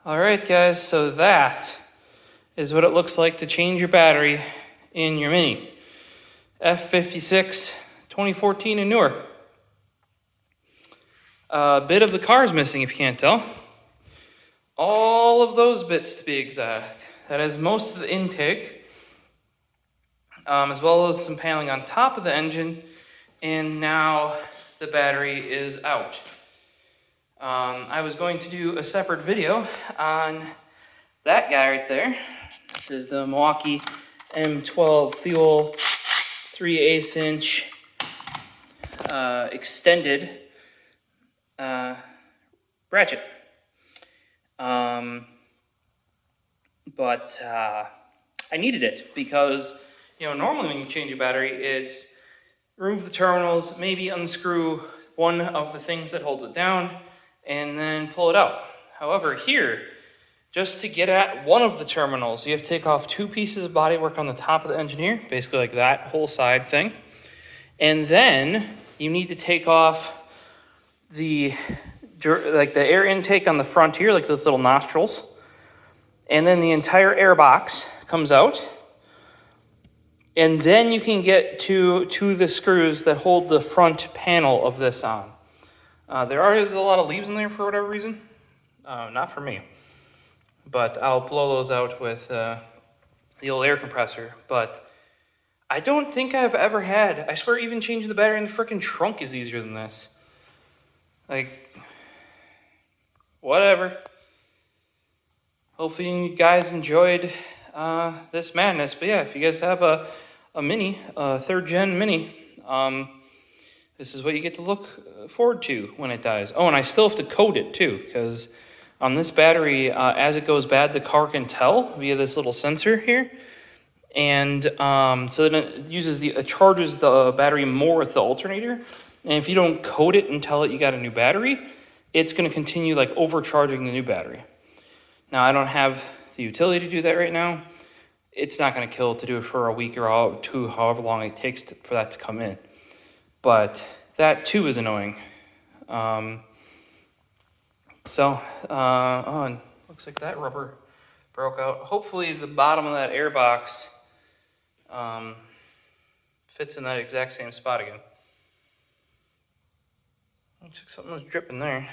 All right, guys, so that is what it looks like to change your battery in your Mini. F56 2014 and newer. A bit of the car is missing if you can't tell. All of those bits to be exact. That is most of the intake, as well as some paneling on top of the engine, and now the battery is out. I was going to do a separate video on that guy right there. This is the Milwaukee M12 Fuel 3/8 inch extended ratchet. But I needed it because, normally when you change a battery, it's remove the terminals, maybe unscrew one of the things that holds it down, and then pull it out. However, here, just to get at one of the terminals, you have to take off two pieces of bodywork on the top of the engine here, basically like that whole side thing. And then you need to take off the air intake on the front here, like those little nostrils. And then the entire air box comes out. And then you can get to the screws that hold the front panel of this on. There is a lot of leaves in there for whatever reason. Not for me. But I'll blow those out with the old air compressor. But I don't think I've ever had, I swear even changing the battery in the frickin' trunk is easier than this. Like, whatever. Hopefully you guys enjoyed this madness. But yeah, if you guys have a Mini, a 3rd gen Mini, this is what you get to look forward to when it dies. Oh, and I still have to code it too, because on this battery, as it goes bad, the car can tell via this little sensor here. And so then it charges the battery more with the alternator. And if you don't code it and tell it you got a new battery, it's going to continue like overcharging the new battery. Now, I don't have the utility to do that right now. It's not going to kill to do it for a week or two, however long it takes for that to come in. But that too is annoying. And looks like that rubber broke out. Hopefully the bottom of that air box fits in that exact same spot again. Looks like something was dripping there. I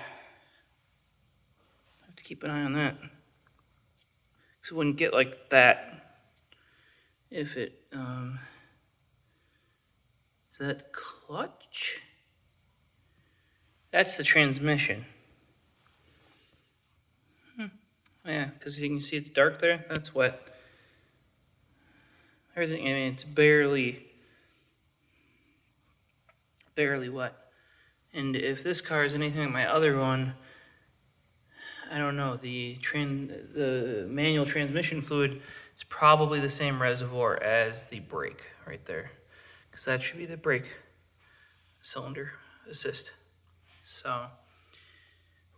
have to keep an eye on that. Because it wouldn't get like that if it, is that clutch? That's the transmission. Yeah, because you can see it's dark there. That's wet. Everything, I mean, it's barely wet. And if this car is anything like my other one, I don't know, the manual transmission fluid is probably the same reservoir as the brake right there. Because that should be the brake cylinder assist. So,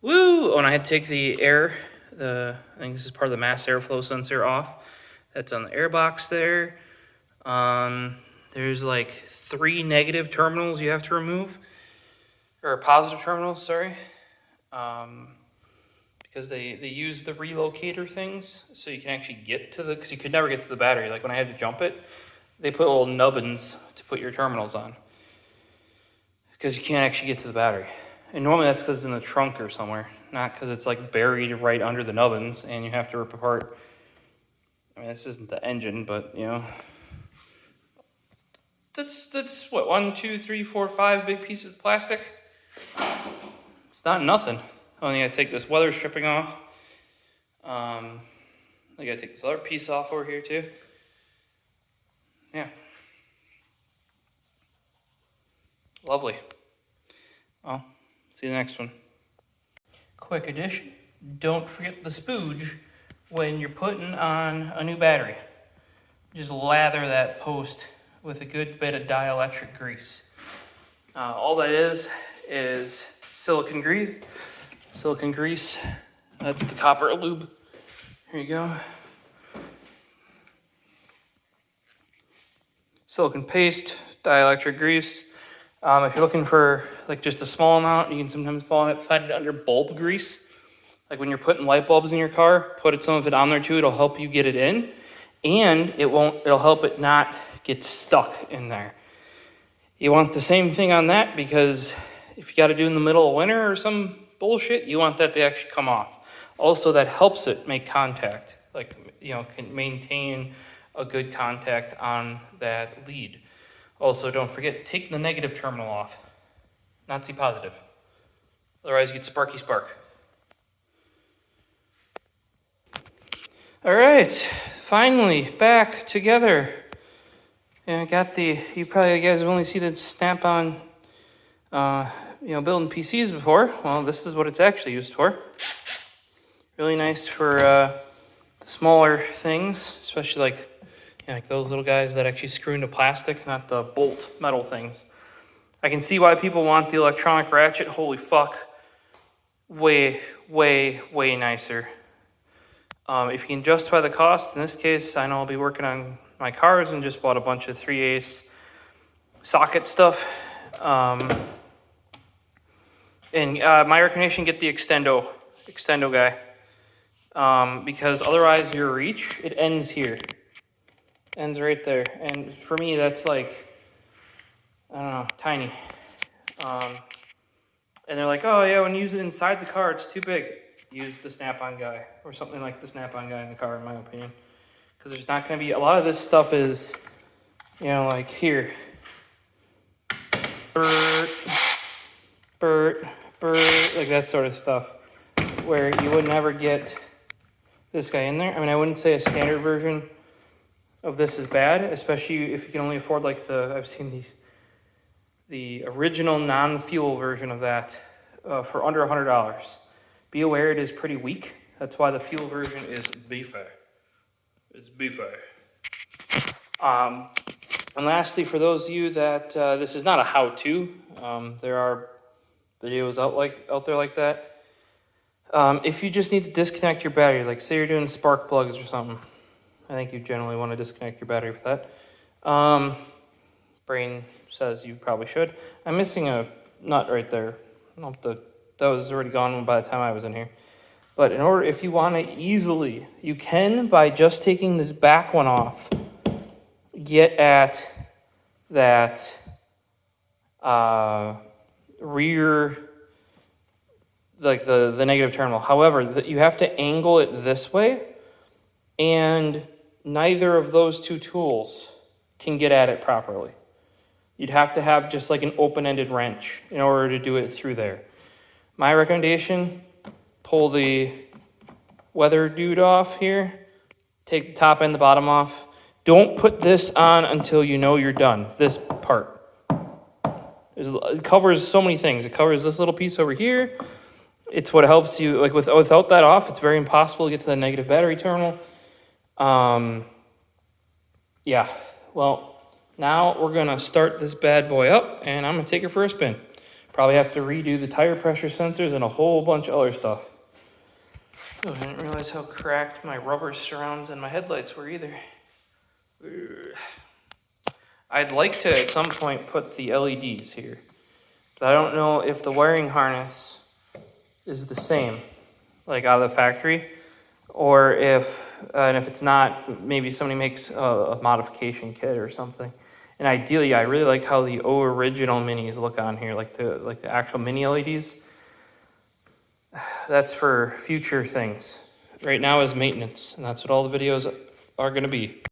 woo! Oh, and I had to take the air, I think this is part of the mass airflow sensor off. That's on the air box there. There's like 3 negative terminals you have to remove. Or positive terminals, sorry. Because they use the relocator things so you can actually get to because you could never get to the battery. Like when I had to jump it, they put little nubbins to put your terminals on. Because you can't actually get to the battery. And normally that's because it's in the trunk or somewhere, not because it's like buried right under the nubbins and you have to rip apart. I mean, this isn't the engine, but that's what, 1, 2, 3, 4, 5 big pieces of plastic. It's not nothing. Only gotta take this weather stripping off. I gotta take this other piece off over here too. Yeah. Lovely. Well, see you the next one. Quick addition. Don't forget the spooge when you're putting on a new battery. Just lather that post with a good bit of dielectric grease. All that is silicone grease. Silicone grease. That's the copper lube. Here you go. Silicone paste, dielectric grease. If you're looking for like just a small amount, you can sometimes find it under bulb grease. Like when you're putting light bulbs in your car, put some of it on there too. It'll help you get it in, and it'll help it not get stuck in there. You want the same thing on that, because if you got to do in the middle of winter or some bullshit, you want that to actually come off. Also, that helps it make contact, like, you know, can maintain a good contact on that lead. Also, don't forget, take the negative terminal off, not C positive. Otherwise, you get sparky spark. All right, finally back together. And I got the, you guys have only seen it Snap-on, building PCs before. Well, this is what it's actually used for. Really nice for the smaller things, especially like those little guys that actually screw into plastic, not the bolt metal things. I can see why people want the electronic ratchet. Holy fuck. Way, way, way nicer. If you can justify the cost, in this case, I know I'll be working on my cars and just bought a bunch of 3/8 socket stuff. And my recommendation, get the extendo guy. Because otherwise your reach, it ends here. Ends right there. And for me, that's like, I don't know, tiny. And they're like, oh yeah, when you use it inside the car, it's too big. Use the Snap-on guy, or something like the Snap-on guy in the car, in my opinion. Because there's not going to be, a lot of this stuff is, like here. Bert, like that sort of stuff. Where you would never get this guy in there. I mean, I wouldn't say a standard version of this is bad, especially if you can only afford like I've seen the original non-fuel version of that for under $100. Be aware it is pretty weak. That's why the fuel version is beefer. It's beefer. And lastly, for those of you that this is not a how-to, there are videos out there like that. If you just need to disconnect your battery, like say you're doing spark plugs or something, I think you generally want to disconnect your battery for that. Brain says you probably should. I'm missing a nut right there. That was already gone by the time I was in here. But if you want to easily, you can, by just taking this back one off, get at that rear, like the negative terminal. However, you have to angle it this way, and neither of those two tools can get at it properly. You'd have to have just like an open-ended wrench in order to do it through there. My recommendation, pull the weather dude off here, take the top and the bottom off. Don't put this on until you know you're done, this part. It covers so many things. It covers this little piece over here. It's what helps you, like without that off, it's very impossible to get to the negative battery terminal. Yeah, well, now we're gonna start this bad boy up, and I'm gonna take it for a spin. Probably have to redo the tire pressure sensors and a whole bunch of other stuff. Oh, I didn't realize how cracked my rubber surrounds and my headlights were either. I'd like to at some point put the LEDs here, but I don't know if the wiring harness is the same, like out of the factory, or if it's not, maybe somebody makes a modification kit or something. And ideally, I really like how the original minis look on here, like the actual mini LEDs. That's for future things. Right now is maintenance, and that's what all the videos are going to be.